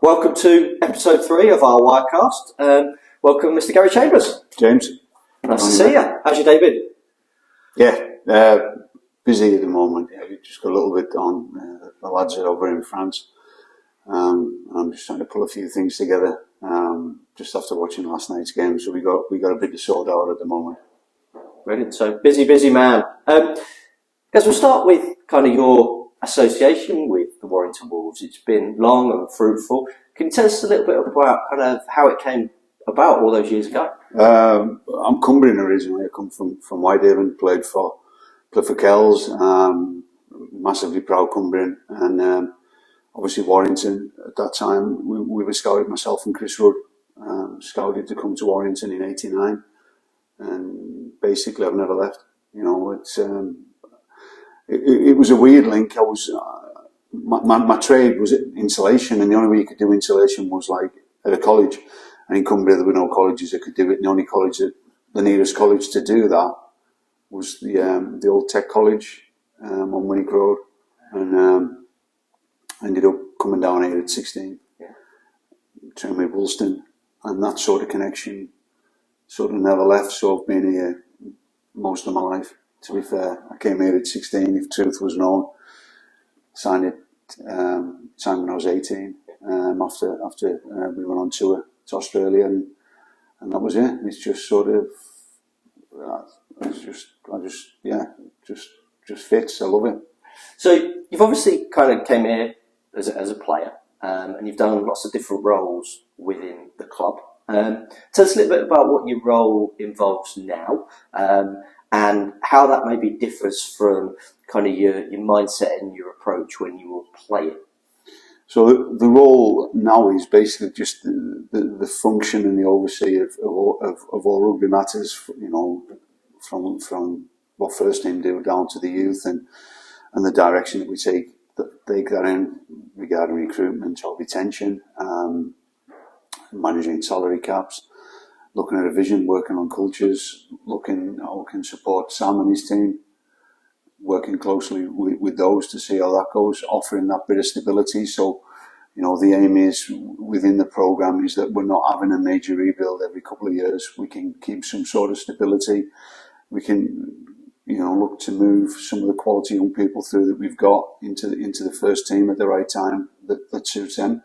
Welcome to episode 3 of our Wirecast. Welcome, Mr. Gary Chambers. James. Nice to see you. How's your day been? Yeah, busy at the moment. Yeah, we just got a little bit on. The lads are over in France. I'm just trying to pull a few things together. Just after watching last night's game, so we got a bit to sort out at the moment. Brilliant. So busy man. Guys, we'll start with kind of your association with the Warrington Wolves. It's been long and fruitful. Can you tell us a little bit about kind of how it came about all those years ago? I'm Cumbrian originally. I come from Whitehaven. Played for Kells. Massively proud Cumbrian, and obviously Warrington at that time. We were scouted, myself and Chris Rudd, scouted to come to Warrington in '89, and basically I've never left. You know, it was a weird link. I was my trade was insulation, and the only way you could do insulation was like at a college. And in Cumbria there were no colleges that could do it. And the only college the nearest college to do that was the old Tech College on Winnick Road, and I ended up coming down here at 16, trained with Woolston, and that sort of connection sort of never left. So I've been here most of my life. To be fair, I came here at 16, if truth was known. Signed when I was 18. After we went on tour to Australia, and that was it. It's just sort of, just fits. I love it. So you've obviously kind of came here as a player, and you've done lots of different roles within the club. Tell us a little bit about what your role involves now, and how that maybe differs from kind of your mindset and your approach when you were playing. So the role now is basically just the function and the oversee of all rugby matters. You know, from what first team do down to the youth, and the direction that we take that in regarding recruitment or retention, managing salary caps, looking at a vision, working on cultures, looking how we can support Sam and his team, working closely with those to see how that goes, offering that bit of stability. So, you know, the aim is within the programme is that we're not having a major rebuild every couple of years. We can keep some sort of stability. We can, you know, look to move some of the quality young people through that we've got into the first team at the right time that suits them.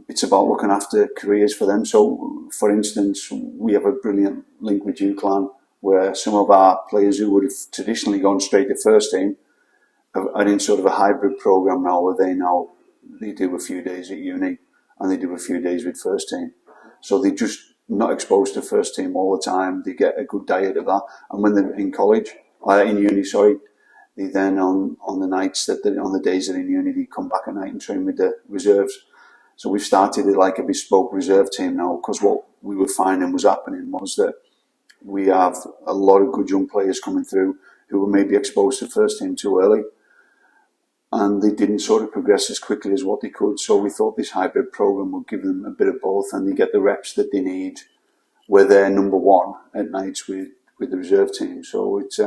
It's about looking after careers for them. So, for instance, we have a brilliant link with UClan, where some of our players who would have traditionally gone straight to first team are in sort of a hybrid program now, where they do a few days at uni and they do a few days with first team. So they're just not exposed to first team all the time. They get a good diet of that. And when they're in college, in uni, they then on the nights on the days they're in uni, they come back at night and train with the reserves. So we've started it like a bespoke reserve team now, because what we were finding was happening was that we have a lot of good young players coming through who were maybe exposed to first team too early, and they didn't sort of progress as quickly as what they could. So we thought this hybrid program would give them a bit of both, and they get the reps that they need where they're number one at nights with the reserve team. So it's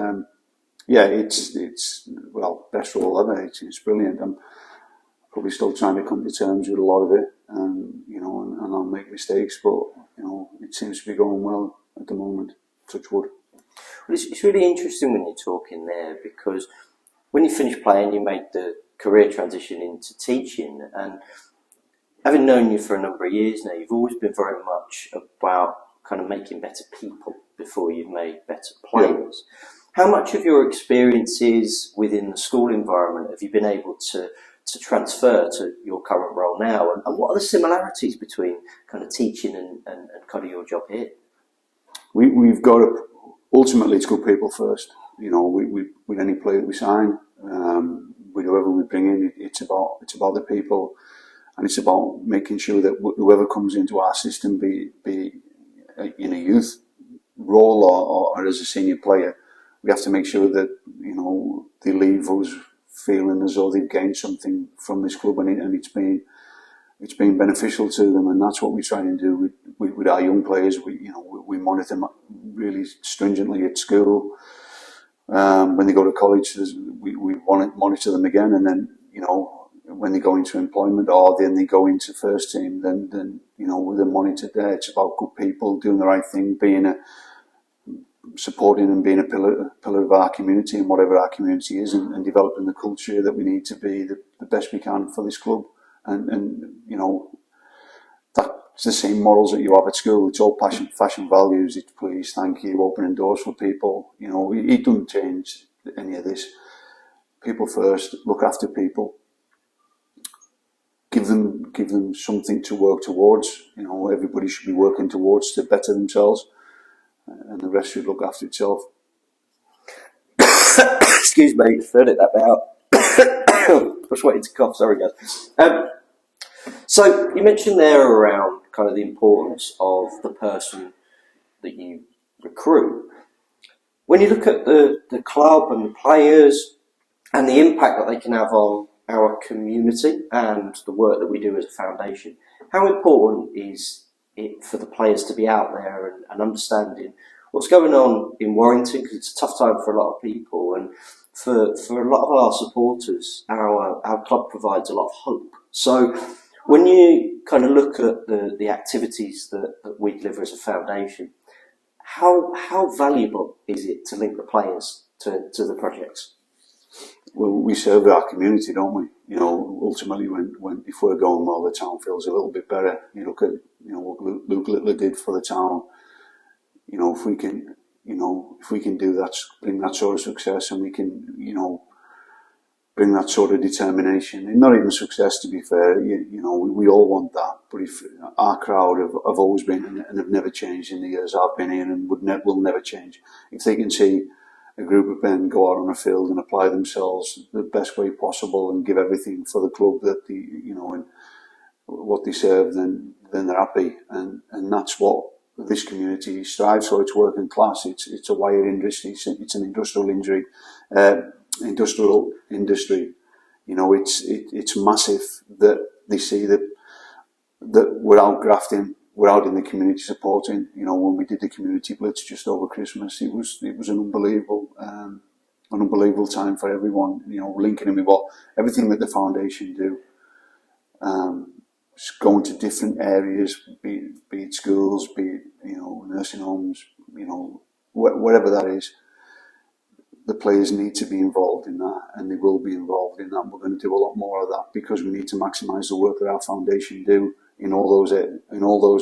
best role ever. It's brilliant. I'm probably still trying to come to terms with a lot of it, and I'll make mistakes, but you know, it seems to be going well at the moment. Touch wood. Well, it's really interesting when you're talking there, because when you finished playing, you made the career transition into teaching, and having known you for a number of years now, you've always been very much about kind of making better people before you've made better players. Yeah. How much of your experiences within the school environment have you been able to transfer to your current role now, and what are the similarities between kind of teaching and kind of your job here? We've got to, ultimately, it's good people first. You know, with any player that we sign, with whoever we bring in, it's about the people, and it's about making sure that whoever comes into our system, be in a youth role or as a senior player, we have to make sure that, you know, they leave us feeling as though they've gained something from this club, and it's been beneficial to them, and that's what we try and do with our young players. We monitor them really stringently at school. When they go to college, we monitor them again, and then, you know, when they go into employment or then they go into first team, then you know, they're monitored there. It's about good people doing the right thing, supporting and being a pillar of our community and whatever our community is, and developing the culture that we need to be the best we can for this club. And you know, that's the same morals that you have at school. It's all passion, fashion, values. It's please, thank you, opening doors for people. You know, it doesn't change any of this. People first, look after people, give them something to work towards. You know, everybody should be working towards to better themselves, and the rest should look after itself. Excuse me, just heard it that bit out. I was waiting to cough, sorry guys. So you mentioned there around kind of the importance of the person that you recruit. When you look at the club and the players and the impact that they can have on our community and the work that we do as a foundation, how important is it for the players to be out there and understanding what's going on in Warrington, because it's a tough time for a lot of people, and for a lot of our supporters, our club provides a lot of hope. So when you kind of look at the activities that we deliver as a foundation, how valuable is it to link the players to the projects? Well, we serve our community, don't we? You know, ultimately, when if we're going well, the town feels a little bit better. You look at, you know, what Luke Littler did for the town. You know, if we can do that, bring that sort of success, and we can, you know, bring that sort of determination, and not even success, to be fair. You know, we all want that. But if our crowd have always been and have never changed in the years I've been here, and will never change, if they can see a group of men go out on a field and apply themselves the best way possible and give everything for the club that and what they serve, then they're happy, and that's what this community strives for. It's working class. It's a wire industry. It's an industrial industry. You know, it's massive that they see that we're out grafting. We're out in the community supporting. You know, when we did the community blitz just over Christmas, it was an unbelievable time for everyone. You know, linking in with everything that the foundation do. Going to different areas, be it schools, be it, you know, nursing homes, you know, whatever that is. The players need to be involved in that, and they will be involved in that. We're going to do a lot more of that because we need to maximise the work that our foundation do in all those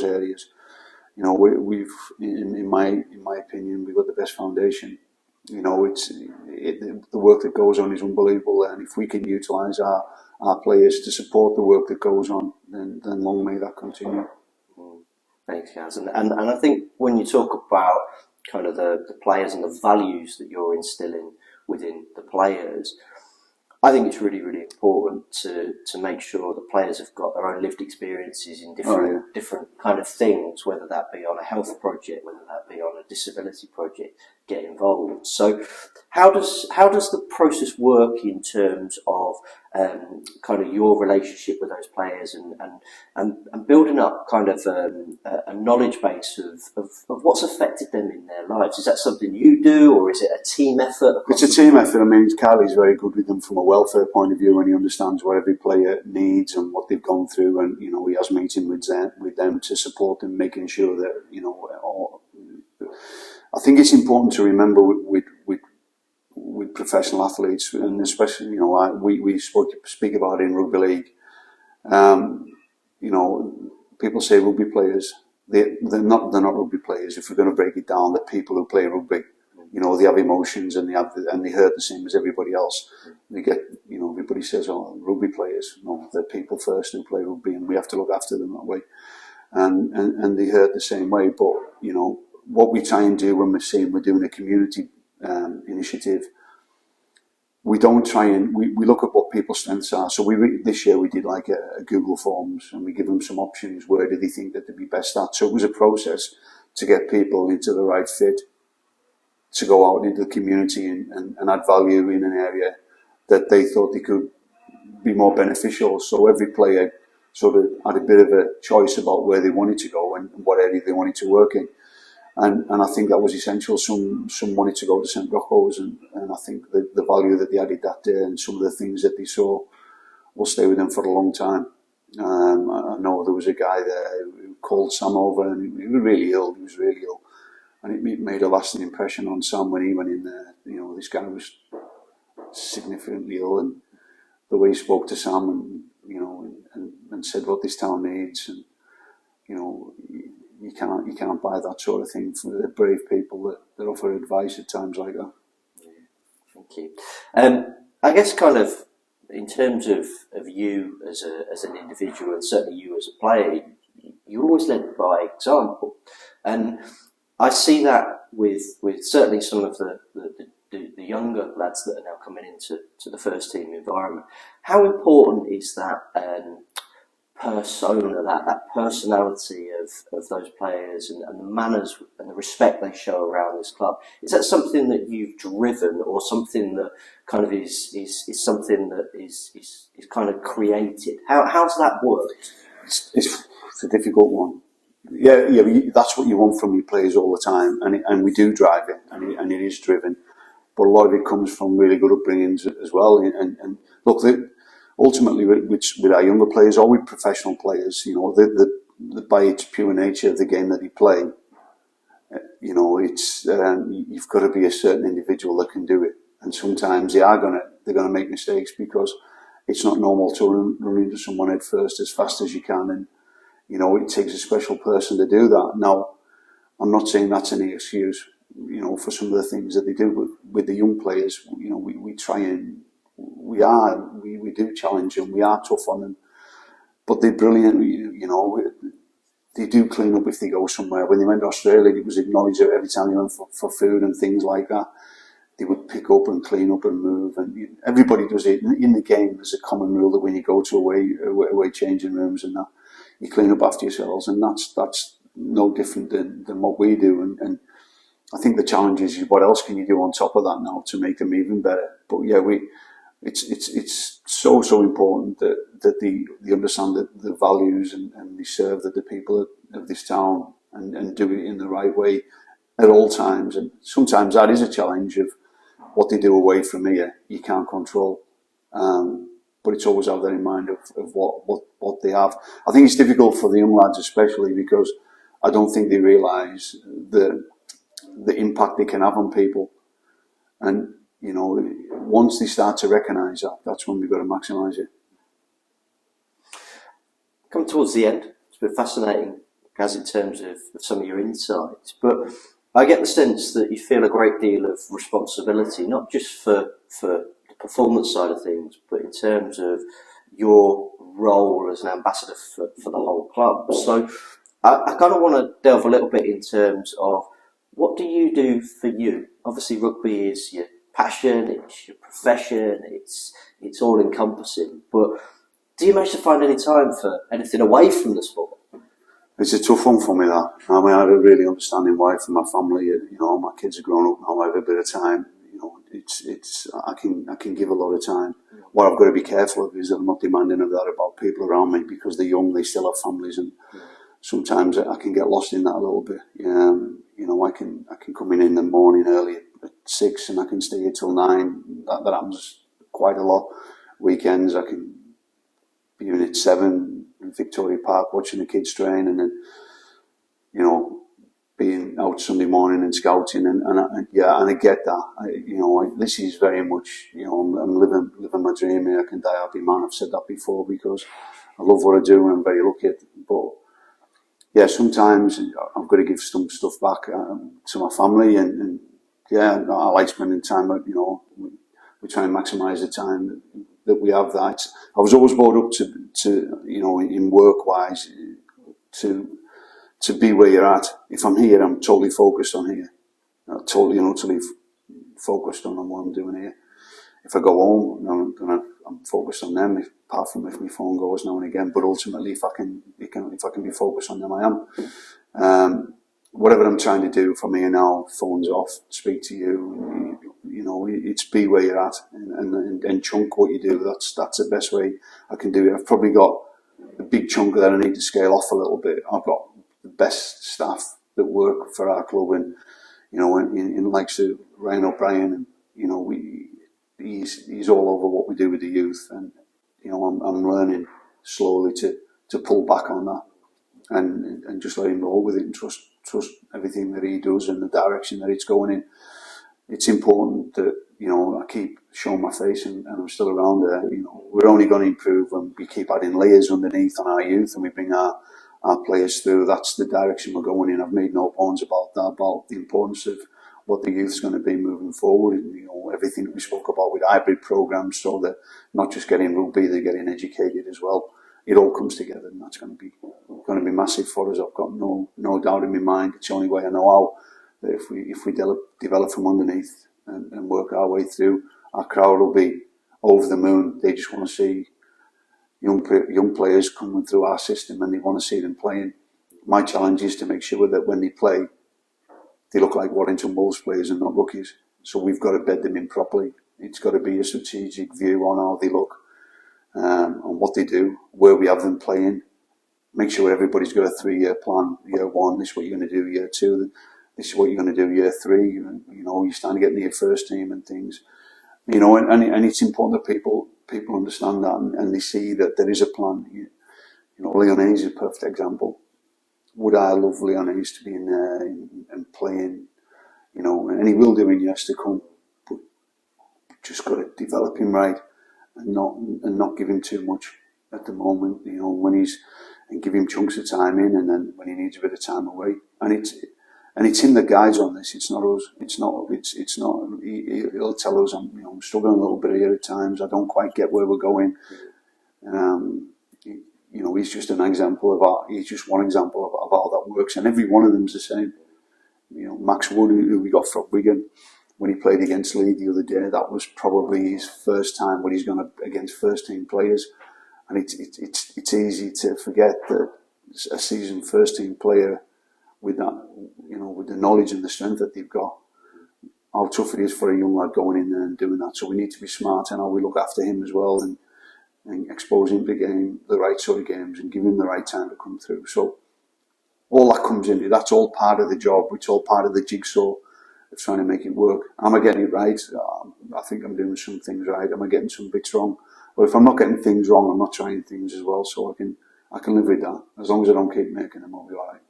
areas. You know, we've in my opinion, we've got the best foundation. You know, the work that goes on is unbelievable, and if we can utilise our players to support the work that goes on, then long may that continue. Thanks, Gaz. And I think when you talk about kind of the players and the values that you're instilling within the players, I think it's really, really important to make sure that players have got their own lived experiences in different kind of things, whether that be on a health project, whether that be on a disability project, get involved. So how does the process work in terms of kind of your relationship with those players and building up kind of a knowledge base of what's affected them in their lives? Is that something you do, or is it a team effort? It's a team effort. I mean, Carly's very good with them from a welfare point of view, and he understands what every player needs and what they've gone through, and you know, he has meetings with them to support them, making sure that, you know, I think it's important to remember with professional athletes, and especially, you know, we speak about it in rugby league. You know, people say rugby players. They're not rugby players. If we're going to break it down, the people who play rugby, you know, they have emotions and they hurt the same as everybody else. They get, you know, everybody says, "Oh, rugby players." No, they're people first who play rugby, and we have to look after them that way. And they hurt the same way. But you know, what we try and do when we're doing a community initiative, we don't try and we look at what people's strengths are. So this year we did like a Google Forms, and we give them some options. Where do they think that they'd be best at? So it was a process to get people into the right fit, to go out into the community and add value in an area that they thought they could be more beneficial. So every player sort of had a bit of a choice about where they wanted to go and what area they wanted to work in. And I think that was essential. Some wanted to go to St. Rocco's, and I think the value that they added that day and some of the things that they saw will stay with them for a long time. I know there was a guy there who called Sam over, and he was really ill. He was really ill, and it made a lasting impression on Sam when he went in there. You know, this guy was significantly ill, and the way he spoke to Sam, and you know, and said what this town needs, and you know, you can't buy that sort of thing from the brave people that offer advice at times like that. Yeah, thank you. I guess kind of in terms of you as an individual, and certainly you as a player, you always led by example, and I see that with certainly some of the younger lads that are now coming into the first team environment. How important is that persona, that personality of those players, and the manners and the respect they show around this club? Is that something that you've driven, or something that kind of is something that is kind of created? How's that worked? It's a difficult one. Yeah, that's what you want from your players all the time, and we do drive it, and it is driven. But a lot of it comes from really good upbringings as well. And look, ultimately, with our younger players or with professional players, you know, by its pure nature of the game that they play, you know, it's you've got to be a certain individual that can do it. And sometimes they're gonna make mistakes, because it's not normal to run into someone head first as fast as you can. And you know, it takes a special person to do that. Now, I'm not saying that's any excuse, you know, for some of the things that they do, but with the young players, you know, we try and we do challenge them, we are tough on them, but they're brilliant. You know, they do clean up if they go somewhere. When they went to Australia, it was acknowledged that every time they went for food and things like that, they would pick up and clean up and move, and everybody does it in the game. There's a common rule that when you go to away changing rooms and that, you clean up after yourselves, and that's no different than what we do. And I think the challenge is, what else can you do on top of that now to make them even better? But yeah, it's so important that they understand the values and they serve the people of this town, and do it in the right way at all times. And sometimes that is a challenge of what they do away from here. You can't control. But it's always have that in mind of what they have. I think it's difficult for the young lads, especially because I don't think they realise the impact they can have on people. And you know, once they start to recognise that, that's when we've got to maximise it. Come towards the end. It's been fascinating, as in terms of some of your insights, but I get the sense that you feel a great deal of responsibility, not just for the performance side of things, but in terms of your role as an ambassador for the whole club. So I kind of want to delve a little bit in terms of, what do you do for you? Obviously, rugby is your passion, it's your profession, it's all encompassing, but do you manage to find any time for anything away from the sport? It's a tough one for me, that. I mean, I have a really understanding wife and my family. You know, my kids are grown up now. I have a bit of time. You know, I can give a lot of time. What I've got to be careful of is that I'm not demanding of that about people around me, because they're young, they still have families, and sometimes I can get lost in that a little bit. You know, I can come in the morning early at 6 and I can stay here till 9. That happens quite a lot. Weekends I can be in at 7 in Victoria Park watching the kids train, and then, you know, being out Sunday morning and scouting, and I get that. This is very much, you know, I'm living my dream here. I can die happy man. I've said that before, because I love what I do and I'm very lucky. But yeah, sometimes I've got to give some stuff back to my family, and I like spending time. You know, we try and maximise the time that we have. That I was always brought up to you know, in work wise, to be where you're at. If I'm here, I'm totally focused on here. Totally and utterly focused on what I'm doing here. If I go home, I'm focused on them, apart from if my phone goes now and again. But ultimately, if I can be focused on them, I am. Whatever I'm trying to do from here now, phones off, speak to you. You know, it's be where you're at and chunk what you do. That's the best way I can do it. I've probably got a big chunk that I need to scale off a little bit. I've got the best staff that work for our club, and you know, in likes of Ryan O'Brien, and you know, he's all over what we do with the youth, and I'm learning slowly to pull back on that and just let him roll with it and trust everything that he does and the direction that it's going in. It's important that, I keep showing my face and I'm still around there. We're only going to improve when we keep adding layers underneath on our youth and we bring our players through. That's the direction we're going in. I've made no bones about that, about the importance of what the youth's going to be moving forward, and everything that we spoke about with hybrid programs, so that not just getting rugby, they're getting educated as well. It all comes together, and that's going to be massive for us. I've got no doubt in my mind. It's the only way I know how. That if we develop from underneath and work our way through, our crowd will be over the moon. They just want to see young players coming through our system, and they want to see them playing. My challenge is to make sure that when they play, they look like Warrington Wolves players and not rookies. So we've got to bed them in properly. It's got to be a strategic view on how they look, on what they do, where we have them playing. Make sure everybody's got a 3-year plan. Year 1, this is what you're going to do. Year 2, this is what you're going to do. Year 3, you're starting to get into your first team and things. And it's important that people understand that and they see that there is a plan. Leon Hayes is a perfect example. Would I love Leon Hayes to be in there and playing, and he will do in years to come, but just got to develop him right and not give him too much at the moment, and give him chunks of time in, and then when he needs a bit of time away. And it's him that guides on this. It's not us. It's not. He'll tell us I'm struggling a little bit here at times. I don't quite get where we're going. He's just an example of art. He's just one example of how that works, and every one of them's the same. Max Wood, who we got from Wigan, when he played against Lee the other day, that was probably his first time when he's gone up against first team players, and it's easy to forget that a seasoned first team player with that, with the knowledge and the strength that they've got, how tough it is for a young lad going in there and doing that. So we need to be smart in how we look after him as well, and expose him to game, the right sort of games, and give him the right time to come through. So all that comes into, that's all part of the job. It's all part of the jigsaw of trying to make it work. Am I getting it right? I think I'm doing some things right. Am I getting some bits wrong? Well, if I'm not getting things wrong, I'm not trying things as well. So I can live with that. As long as I don't keep making them, I'll be all right.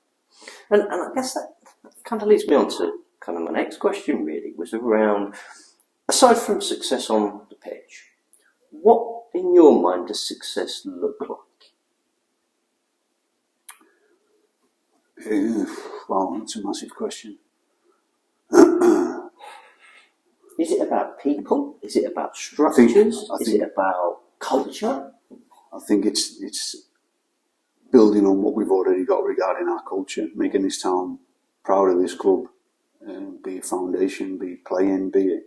And I guess that kind of leads me on to kind of my next question, really, was around, aside from success on the pitch, what in your mind does success look like? Wow, that's a massive question. Is it about people? Is it about structures? Is it about culture? I think it's building on what we've already got regarding our culture, making this town proud of this club, be it foundation, be it playing, be it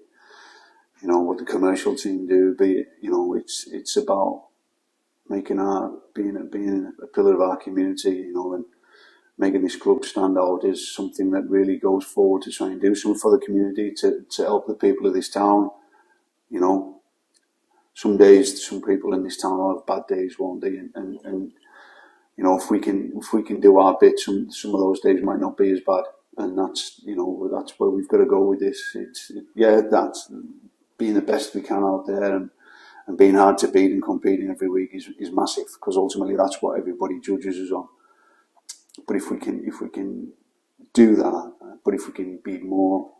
what the commercial team do, be it it's about making being a pillar of our community, and making this club stand out is something that really goes forward to try and do something for the community to help the people of this town. Some days, some people in this town will have bad days, won't they? And if we can do our bit, some of those days might not be as bad, and that's where we've got to go with this. That's being the best we can out there and being hard to beat and competing every week is massive, because ultimately that's what everybody judges us on. But if we can do that, but if we can be more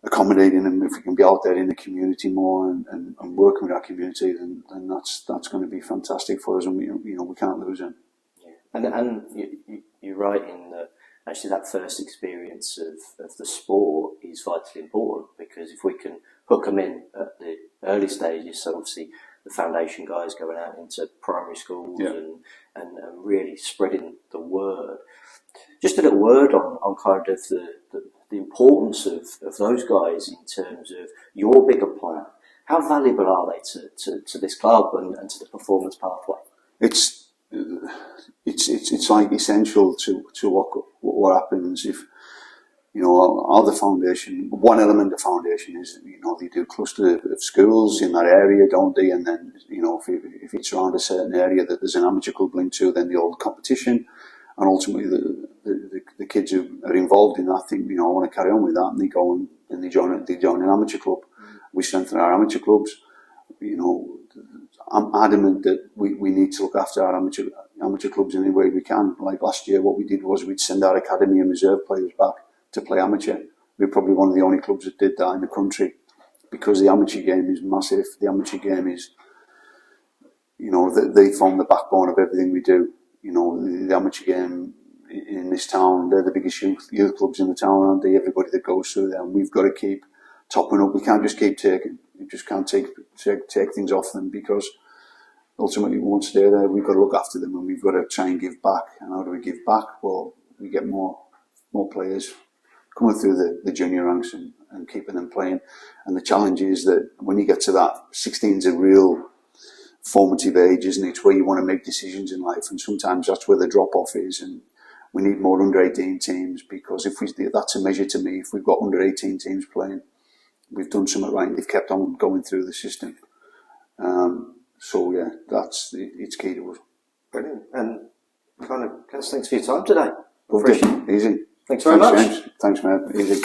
accommodating, and if we can be out there in the community more and working with our community, then that's going to be fantastic for us, and we can't lose it. Yeah. And you're right in that actually that first experience of the sport is vitally important, because if we can hook them in at the early stages, so obviously the foundation guys going out into primary schools and really spreading the word. Just a little word on kind of the importance of those guys in terms of your bigger plan. How valuable are they to this club and to the performance pathway? It's like essential to what happens if all the foundation. One element of foundation is they do cluster of schools in that area, don't they? And then if it's around a certain area that there's an amateur club linked to, then the old competition, and ultimately the kids who are involved in that think I want to carry on with that, and they go and they join an amateur club. We strengthen our amateur clubs. I'm adamant that we need to look after our amateur clubs in any way we can. Like last year, what we did was we'd send our academy and reserve players back to play amateur. We're probably one of the only clubs that did that in the country, because the amateur game is massive. The amateur game is, they form the backbone of everything we do. The amateur game in this town, they're the biggest youth clubs in the town, aren't they? Everybody that goes through there, and we've got to keep topping up. We can't just keep taking. We just can't take things off them, because ultimately we won't stay there. We've got to look after them, and we've got to try and give back. And how do we give back? Well, we get more players coming through the junior ranks and keeping them playing. And the challenge is that when you get to that, 16 is a real formative age, isn't it? It's where you want to make decisions in life, and sometimes that's where the drop off is. And we need more under 18 teams, because that's a measure to me. If we've got under 18 teams playing, we've done something right. They've kept on going through the system. So yeah, it's key to us. Brilliant. And thanks for your time today. Lovely. Easy. Thanks very much. James. Thanks, man. Easy.